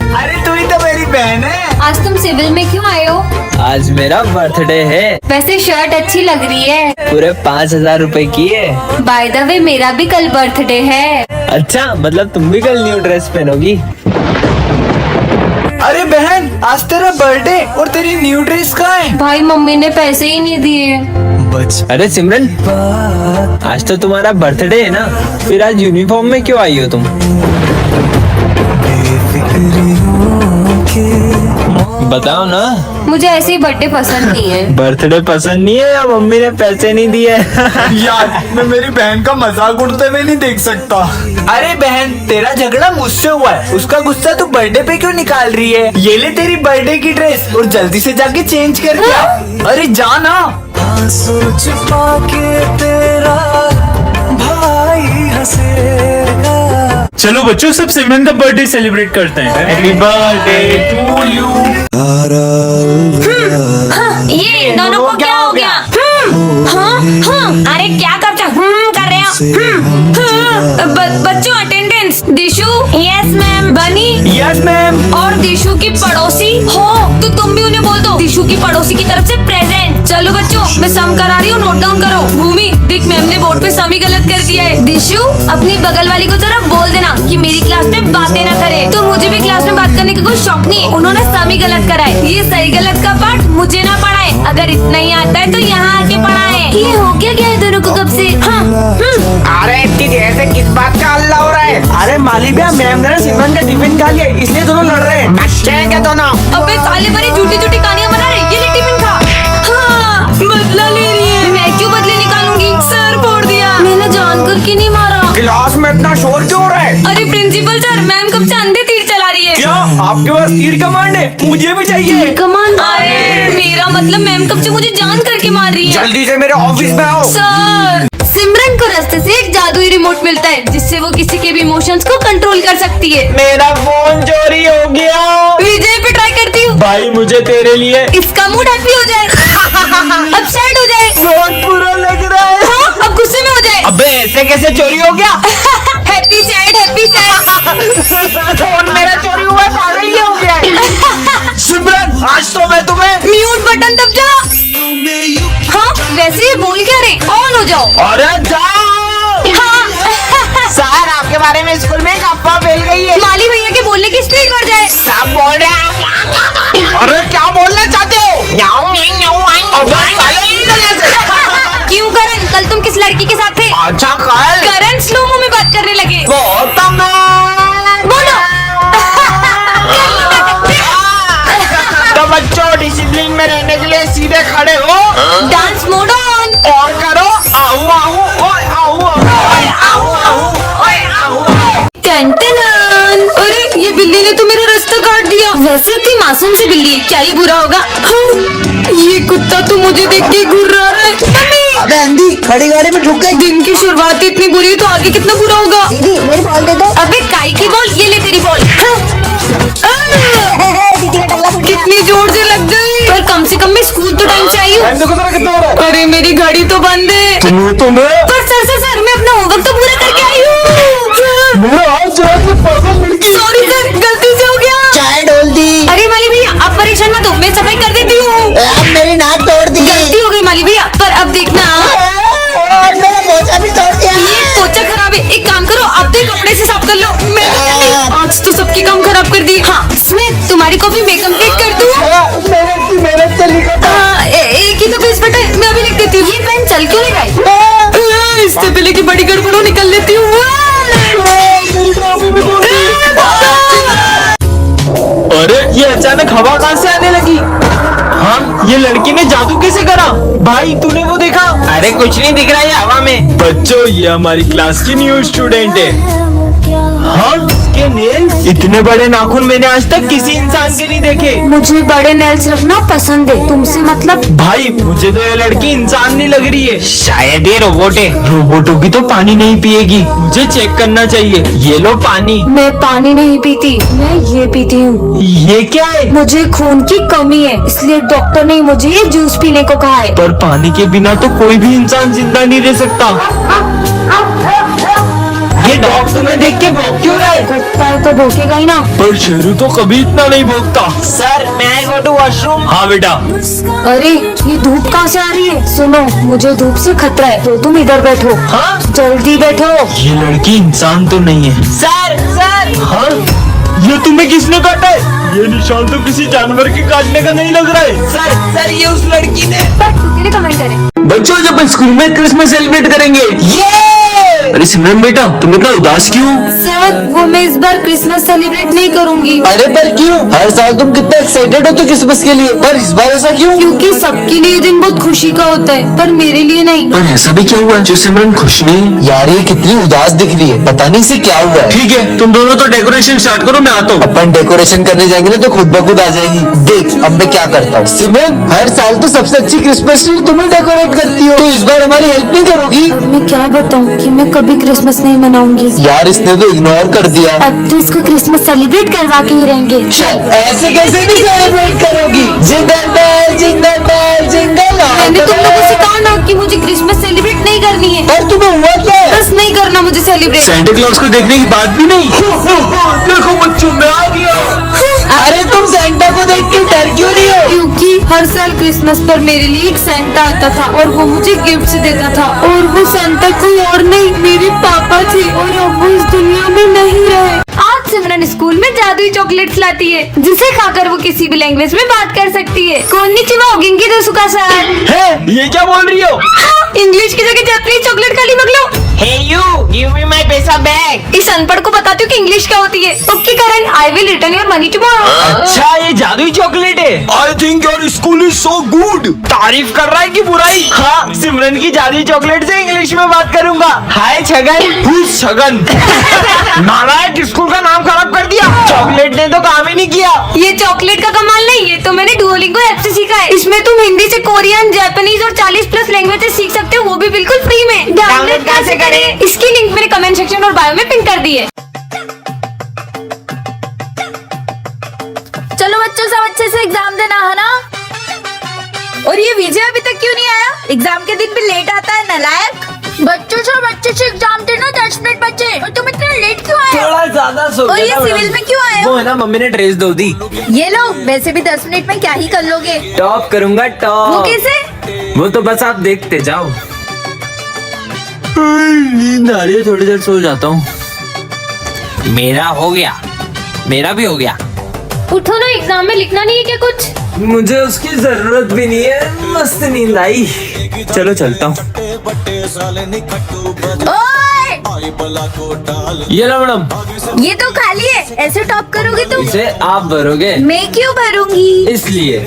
अरे तू ही तो मेरी बहन है। आज तुम सिविल में क्यों आए हो? आज मेरा बर्थडे है। वैसे शर्ट अच्छी लग रही है। पूरे 5,000 रुपए की है। बाय द वे मेरा भी कल बर्थडे है। अच्छा, मतलब तुम भी कल न्यू ड्रेस पहनोगी? अरे बहन, आज तेरा बर्थडे और तेरी न्यू ड्रेस कहाँ है? भाई मम्मी ने पैसे ही नहीं दिए। अरे सिमरन, आज तो तुम्हारा बर्थडे है ना, फिर आज यूनिफॉर्म में क्यों आई हो तुम? बताओ ना। मुझे ऐसे ही बर्थडे पसंद नहीं है। बर्थडे पसंद नहीं है या मम्मी ने पैसे नहीं दिए? यार, मैं मेरी बहन का मजाक उड़ते हुए नहीं देख सकता। अरे बहन, तेरा झगड़ा मुझसे हुआ है, उसका गुस्सा तू बर्थडे पे क्यों निकाल रही है? ये ले तेरी बर्थडे की ड्रेस और जल्दी से जाके चेंज कर दिया। अरे जा ना। सोच पाके तेरा भाई हंसेगा। चलो बच्चों, सब सिमरन का बर्थडे सेलिब्रेट करते हैं। Happy birthday to you. ये दोनों को क्या हो गया? अरे क्या कर रहे हो? बच्चों attendance. Dishu. Yes ma'am. Bunny. Yes ma'am. और दिशु की पड़ोसी हो तो तुम भी उन्हें बोल दो दिशु की पड़ोसी की तरफ से प्रेजेंट। चलो बच्चों, मैं सम करा रही हूँ, नोट डाउन करो। भूमि देख, मैम ने बोर्ड पे सम ही गलत कर दिया है। दिशु, अपनी बगल वाली को जरा बोल देना कि मेरी क्लास में बातें ना करे। तो मुझे भी क्लास में बात करने का कोई शौक नहीं है, उन्होंने सम ही गलत करा है। ये सही गलत का पाठ मुझे ना पढ़ाए, अगर इतना ही आता है तो यहाँ आके पढ़ाए। ये हो क्या है दोनों को कब से? अरे इतनी देर से किस बात का हल्ला हो रहा है? अरे माली भैया, मैम ने सिमरन का टिफिन खा लिया, इसलिए दोनों लड़ रहे हैं। अच्छे हैं क्या दोनों? अबे साले भरी झूठी झूठी कहानियां बना रहे। ये ले टिफिन खा। हाँ, बदला ले रही है। मैं क्यों बदले निकालूंगी? सर फोड़ दिया। मैंने जानकर के नहीं मारा। क्लास में इतना शोर क्यों हो रहा है? अरे प्रिंसिपल सर, मैम कब से अंधे तीर चला रही है। क्या आपके पास तीर कमांड है? मुझे भी चाहिए। कमांड? अरे मेरा मतलब मैम कब से मुझे जान करके मार रही है। जल्दी से मेरे ऑफिस में आओ। सर, सिमरन को रास्ते से एक जादुई रिमोट मिलता है जिससे वो किसी के भी इमोशंस को कंट्रोल कर सकती है। मेरा फोन चोरी हो गया। विजय पे ट्राई करती हूँ। भाई मुझे तेरे लिए। इसका मूड हैप्पी हो जाए, अब सैड हो जाए, बहुत बुरा लग रहा है। हाँ, अब गुस्से में हो जाए। अबे ऐसे कैसे चोरी हो गया? Happy sad, happy sad. Phone मेरा चोरी हुआ है, पागल ये हो गया है। सिमरन, आज तो मैं तुम्हें म्यूट बटन दब जा। हाँ, वैसे ये बोल क्या रहे? ऑन हो जाओ। अरे जाओ। हाँ। सर, आपके बारे में स्कूल में एक अफवाह फैल गई है। माली भैया के बोलने की स्पीड बढ़ जाए। सब बोल रहे हैं। अरे क्या बोलना चाहते हो? न्याऊ न्याऊ न्याऊ। क्यों करण, कल तुम किस लड़की के साथ थे? अच्छा कल करण स्लो में बात करने लगे। गौतम बोलो। तो बच्चों, डिसिप्लिन में रहने के लिए सीधे खड़े हो। Dance mode on. और करो आहू आहू ओए आहू ओए आहू आहू ओए आहू। अरे ये बिल्ली ने तो मेरा रास्ता काट दिया। वैसे इतनी मासूम सी बिल्ली है, क्या ही बुरा होगा। हाँ, ये कुत्ता तो मुझे देख के घूर रहा है। मम्मी! अबे अंधी, खड़ी गाड़ी में ठुक गई। दिन की शुरुआत इतनी बुरी है तो आगे कितना बुरा होगा। दीदी मेरी बॉल दे दो। अबे काई की बॉल, ये ले तेरी बॉल। दीदी का टल्ला फूट गया। कितनी जोर से लग गई, पर कम से कम मैं स्कूल तो टाइम से आई हूँ। कितना हो रहा है? अरे मेरी घड़ी तो बंद है। तुम्हें पर सर मैं अपना होमवर्क तो पूरा करके आई हूँ। मेरा हाथ जो है पर्सन मिल गई। सॉरी सर, गलती से हो गया। चाय डोल दी। अरे माली भैया, आप परेशान मत हो, मैं सफाई कर देती हूँ। अब मेरी नाक तोड़ दी। गलती हो गई माली भैया, पर अब देखना और मेरा पोछा भी तोड़ दिया। ये पोछा खराब है। एक काम करो, अब तो कपड़े से साफ कर लो। मैं तो कर ली। आज तो सबकी काम खराब कर दी। हाँ स्मिथ, तुम्हारी कॉपी मैं कंप्लीट कर दूँ। मेहनत से लिखा। एक ही तो पेज फटा है, मैं अभी लिख देती हूँ। ये पेन चल क्यों नहीं रही? इससे पहले की बड़ी गड़बड़ों निकल लेती हूँ। अरे ये अचानक हवा कहाँ से आने लगी? हाँ, ये लड़की ने जादू कैसे करा? भाई तूने वो देखा? अरे कुछ नहीं दिख रहा है हवा में। बच्चों, ये हमारी क्लास की न्यू स्टूडेंट है। हाँ, इसके नेल्स इतने बड़े नाखून मैंने आज तक किसी इंसान के नहीं देखे। मुझे बड़े नेल्स रखना पसंद है, तुमसे मतलब? भाई मुझे तो ये लड़की इंसान नहीं लग रही है, शायद ये रोबोट है। रोबोटों की तो पानी नहीं पिएगी, मुझे चेक करना चाहिए। ये लो पानी। मैं पानी नहीं पीती, मैं ये पीती हूँ। ये क्या है? मुझे खून की कमी है, इसलिए डॉक्टर ने मुझे ये जूस पीने को कहा है। पर पानी के बिना तो कोई भी इंसान जिंदा नहीं रह सकता। ये डॉग तुम्हें देख के भौंक क्यों रहा है? कुत्ता है तो भौंकेगा ही ना। पर शेरू तो कभी इतना नहीं भौंकता। सर मैं आई गो टू वॉशरूम। हाँ बेटा। अरे ये धूप कहाँ से आ रही है? सुनो मुझे धूप से खतरा है तो तुम इधर बैठो। हाँ जल्दी बैठो। ये लड़की इंसान तो नहीं है। सर सर हाँ ये तुम्हें किसने काटा है? ये निशान तो किसी जानवर के काटने का नहीं लग रहा है। सर सर ये उस लड़की ने। पर तू के लिए कमेंट करें। बच्चों जब स्कूल में क्रिसमस सेलिब्रेट करेंगे। अरे सिमरन बेटा तुम इतना उदास क्यों? सर वो मैं इस बार क्रिसमस सेलिब्रेट नहीं करूंगी अरे पर क्यों? हर साल तुम कितना एक्साइटेड हो तो क्रिसमस के लिए, पर इस बार ऐसा क्यों? क्योंकि सबके लिए ये दिन बहुत खुशी का होता है पर मेरे लिए नहीं। पर ऐसा भी क्या हुआ जो सिमरन खुश नहीं? यार ये कितनी उदास दिख रही है, पता नहीं इसे क्या हुआ है। ठीक है तुम दोनों तो डेकोरेशन स्टार्ट करो, मैं आता हूँ। अपन डेकोरेशन करने जाएंगे ना तो खुद ब खुद आ जाएगी। देख अब मैं क्या करता हूँ। सिमरन हर साल तो सबसे अच्छी क्रिसमस ट्री तुम्हें डेकोरेट करती हो, तो इस बार हमारी हेल्प नहीं करोगी? अब मैं क्या बताऊं कि मैं कभी क्रिसमस नहीं मनाऊंगी। यार इसने तो इग्नोर कर दिया। अब तो इसको क्रिसमस सेलिब्रेट करवा के ही रहेंगे। चल ऐसे कैसे नहीं सेलिब्रेट करोगी? Jingle bell jingle bell jingle all मैंने द तुम लोगों से वे। कहा ना कि मुझे क्रिसमस सेलिब्रेट नहीं करनी है। पर तुम्हें हुआ क्या है? बस नहीं करना मुझे सेलिब्रेट। सेंटा क्लॉज को देखने की बात भी नहीं। देखो बच्चों मैं आ गया। अरे तुम सेंटा को देख के डर क्यों नहीं हो? क्योंकि हर साल क्रिसमस पर मेरे लिए एक सेंटा आता था और वो मुझे गिफ्ट देता था और वो सेंटा कोई और नहीं मेरे पापा थे और अब वो इस दुनिया में नहीं रहे। आज सिमरन स्कूल में जादुई चॉकलेट्स लाती है जिसे खाकर वो किसी भी लैंग्वेज में बात कर सकती है। कोन्निचिवा ओगिंगी दोसुका सान। है ये क्या बोल रही हो? इंग्लिश की जगह जापानीज चॉकलेट खा ली मगलो। हे यू गिव मी माय पैसा बैक। इस अनपढ़ को बताती हूँ कि इंग्लिश क्या होती है। Okay Karan I will return your money tomorrow. अच्छा ये जादुई चॉकलेट है। I think your school is so good. तारीफ कर रहा है कि बुराई? हाँ सिमरन की जादुई चॉकलेट से इंग्लिश में बात करूंगा। हाय छगन। Who's छगन? नालायक स्कूल का नाम खराब कर दिया। चॉकलेट ने तो काम ही नहीं किया। ये चॉकलेट का कमाल नहीं, ये तो मैंने डुओलिंगो ऐप से सीखा है। इसमें तुम हिंदी से कोरियन, जापानीज और 40+ लैंग्वेजेस सीख सकते हो, वो भी बिल्कुल फ्री में। डाउनलोड कैसे करें? इसकी लिंक मेरे कमेंट सेक्शन और बायो में पिन कर दी है। चलो बच्चों सब अच्छे से एग्जाम देना है ना। और ये विजय अभी तक क्यों नहीं आया? एग्जाम के दिन भी लेट आता है नालायक। बच्चों सब अच्छे से एग्जाम देना, 10 मिनट बचे और तुम इतना लेट क्यों आए? थोड़ा ज्यादा सो और ये गया ना सिविल मैडम। में क्यों आए वो हो? है ना मम्मी ने ड्रेस धो दी। ये लो वैसे भी 10 मिनट में क्या ही कर लोगे? टॉप करूंगा वो टॉप। कैसे? वो तो बस आप देखते जाओ। नींद आ रही है, थोड़ी देर सो जाता हूँ। मेरा हो गया, मेरा भी हो गया। उठो ना, एग्जाम में लिखना नहीं है क्या कुछ? मुझे उसकी जरूरत भी नहीं है, मस्त नींद आई। चलो चलता हूँ। ओए ये लो मैडम, ये तो खाली है, ऐसे टॉप करोगे तुम? इसे आप भरोगे? मैं क्यों भरूंगी? इसलिए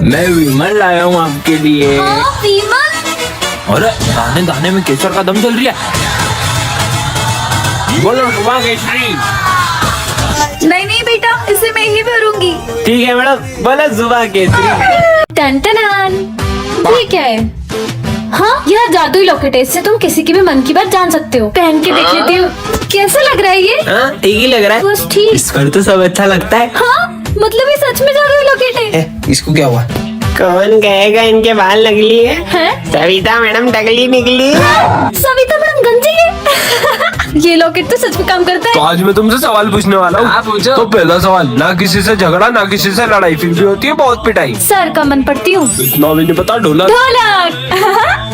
मैं विमल लाया हूँ आपके लिए। हाँ विमल। अरे दाने दाने में केसर का दम चल रही है। बोलो सुबह केसरी। नहीं नहीं बेटा, इसे मैं ही भरूंगी। ठीक है मैडम, बोलो सुबह केसरी। टन टनान। ये क्या है? हाँ यह जादुई लॉकेट है, इससे तुम किसी के भी मन की बात जान सकते हो। पहन के देख लेती हूँ कैसा लग रहा है ये। हाँ ठीक ही लग रहा है। बस ठीक। इस पर तो सब अच्छा लगता है। हाँ मतलब ये सच में जादुई लॉकेट है। इसको क्या हुआ? कौन कहेगा इनके बाल नकली है? हैं? सविता मैडम टकली निकली। सविता मैडम गंजी है। ये लॉकेट तो सच में काम करता तो है। आज मैं तुमसे सवाल पूछने वाला हूँ। हाँ, पूछो। तो पहला सवाल, ना किसी से झगड़ा ना किसी से लड़ाई, फिर भी होती है बहुत पिटाई। सर का मन पड़ती हूँ। इतना भी नहीं पता। ढोलक। ढोलक।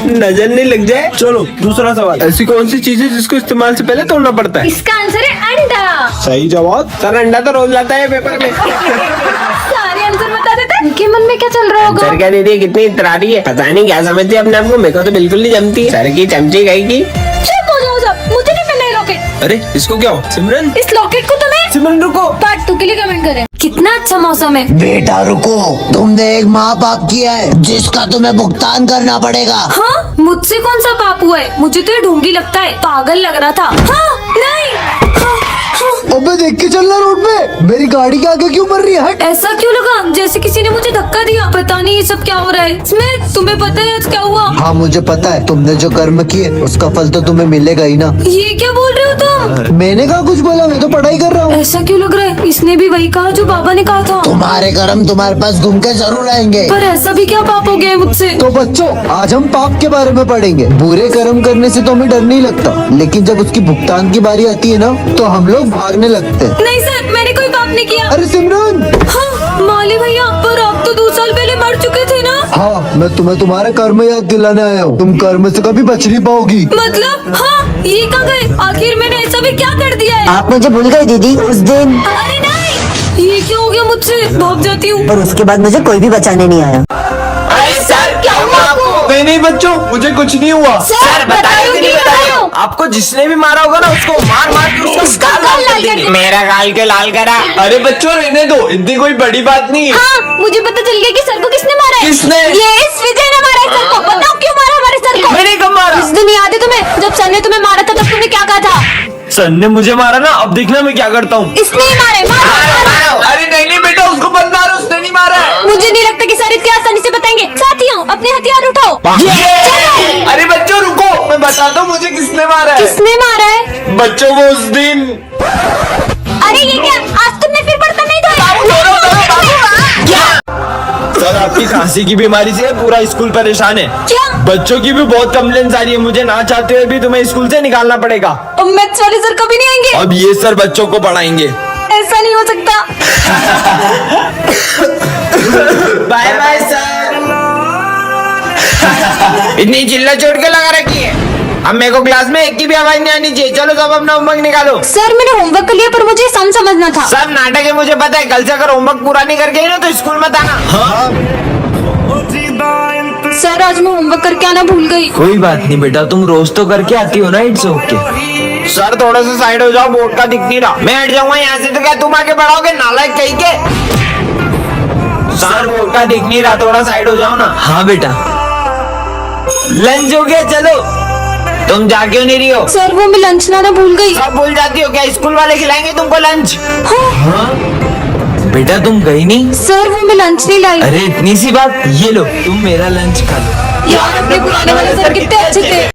नजर नहीं लग जाए। चलो दूसरा सवाल, ऐसी कौन सी चीज है जिसको इस्तेमाल से पहले तोड़ना पड़ता है? इसका आंसर है अंडा। सही जवाब। सर अंडा तो रोज लाता है पेपर में। सारे आंसर बता देते हैं। उनके मन में क्या चल रहा होगा? सर क्या दीदी कितनी इतरारी है, पता नहीं क्या समझती है अपने आप को। मेरे को तो बिल्कुल नहीं जमती। सर की चमची गई की। चुप हो जाओ सब, मुझे नहीं मिलना है लॉकेट। अरे इसको क्या हो? सिमरन इस लॉकेट को तुम्हें सिमरन रुको। पार्ट 2 के लिए कमेंट करें। कितना अच्छा मौसम है। बेटा रुको, तुमने एक माँ बाप किया है जिसका तुम्हें भुगतान करना पड़ेगा। हाँ मुझसे कौन सा पाप हुआ है? मुझे तो ये ढोंगी लगता है, पागल लग रहा था। हाँ नहीं। हाँ, हाँ, अबे देख के चलना रोड पे, मेरी गाड़ी के आगे क्यों मर रही है? हट। ऐसा क्यों लगा जैसे किसी ने मुझे धक्का दिया? पता नहीं ये सब क्या हो रहा है। स्मिथ, तुम्हें पता है आज क्या हुआ? हाँ मुझे पता है, तुमने जो कर्म किए उसका फल तो तुम्हें मिलेगा ही ना। ये क्या बोल रहे हो तुम? मैंने कहा कुछ बोला, मैं तो पढ़ाई कर रहा हूँ। ऐसा क्यों लग रहा है? इसने भी वही कहा जो बाबा ने कहा था। तुम्हारे कर्म तुम्हारे पास घूम के जरूर आएंगे। पर ऐसा भी क्या पाप हो गया है मुझसे? तो बच्चों, आज हम पाप के बारे में पढ़ेंगे। बुरे कर्म करने से तो हमें डर नहीं लगता, लेकिन जब उसकी भुगतान की बारी आती है ना, तो हम लोग भागने लगते हैं। नहीं सर, मैंने कोई पाप नहीं किया। अरे सिमरन। हाँ माली भैया, पर आप तो 2 साल पहले मर चुके थे ना? हाँ, मैं तुम्हें तुम्हारे कर्म याद दिलाने आया हूँ। तुम कर्म से कभी बच नहीं पाओगी। मतलब? हाँ, ये कहाँ गए? आखिर मैंने ऐसा भी क्या कर दिया है? आप मुझे भूल गए दीदी उस दिन, अरे नहीं, ये क्या हो गया मुझसे? भाग जाती हूँ। और उसके बाद मुझे कोई भी बचाने नहीं आया। अरे सर क्या हुआ आपको? नहीं नहीं बच्चों, मुझे कुछ नहीं हुआ। सर बताओ कि नहीं बताओ? आपको जिसने भी मारा होगा ना, उसको मार मार के उसका गाल लाल कर देंगे। मेरा गाल के लाल करा। अरे बच्चों रहने दो, इतनी कोई बड़ी बात नहीं है। हाँ, मुझे पता चल गया कि सर को किसने मारा है। किसने? ये इस विजय ने मारा है सर को। बताओ क्यों मारा हमारे सर को? मैंने कब मारा? उस दिन याद है तुम्हें, जब सर ने तुम्हें मारा था, तब तुमने क्या कहा था? सर ने मुझे मारा ना, अब देखना मैं क्या करता हूँ। इसने ही मारा है। मारो। अरे नहीं नहीं बेटा, उसको मत मारो, उसने नहीं मारा है। मुझे नहीं लगता कि सर इतनी आसानी से बताएंगे। साथियों, अपने हथियार उठाओ। अरे बच्चों रुको, मैं बताता हूँ मुझे किसने मारा है। किसने मारा है? बच्चों वो उस दिन। अरे ये क्या, आज तुमने फिर बर्तन नहीं धोए? सर आपकी खांसी की बीमारी से पूरा स्कूल परेशान है। क्या? बच्चों की भी बहुत कंप्लेंट्स आ रही है, मुझे ना चाहते हुए भी तुम्हें स्कूल से निकालना पड़ेगा। अब मैथ्स वाले सर कभी नहीं आएंगे? अब ये सर बच्चों को पढ़ाएंगे। ऐसा नहीं हो सकता। Bye bye sir. इतनी चिल्ला चोट के लगा रखी है। अब मेरे को क्लास में एक की भी आवाज नहीं आनी चाहिए। चलो सब अपना होमवर्क निकालो। सर मैंने होमवर्क कर लिया, पर मुझे सम समझना था। सब नाटक है मुझे पता है। कल से अगर होमवर्क पूरा नहीं करके आई ना, तो स्कूल मत आना। सर आज मैं होमवर्क करके आना भूल गई। कोई बात नहीं बेटा, तुम रोज तो करके आती हो ना, इट्स ओके। सर थोड़ा सा साइड हो जाओ, बोर्ड का दिख नहीं रहा। मैं हट जाऊंगा यहाँ से, तो क्या तुम आगे बढ़ाओगे? नालायक कहीं के। सर बोर्ड का दिख नहीं रहा, थोड़ा साइड हो जाओ ना। हाँ बेटा। लंच हो गया, चलो। तुम जा क्यों नहीं रही हो? सर वो मैं लंच लाना भूल गई। सब भूल जाती हो क्या? स्कूल वाले खिलाएंगे तुमको लंच। हाँ? बेटा तुम गई नहीं? सर वो मैं लंच नहीं लाई। अरे इतनी सी बात, ये लो तुम मेरा लंच खा लो। यार अपने पुराने वाले सर कितने अच्छे थे।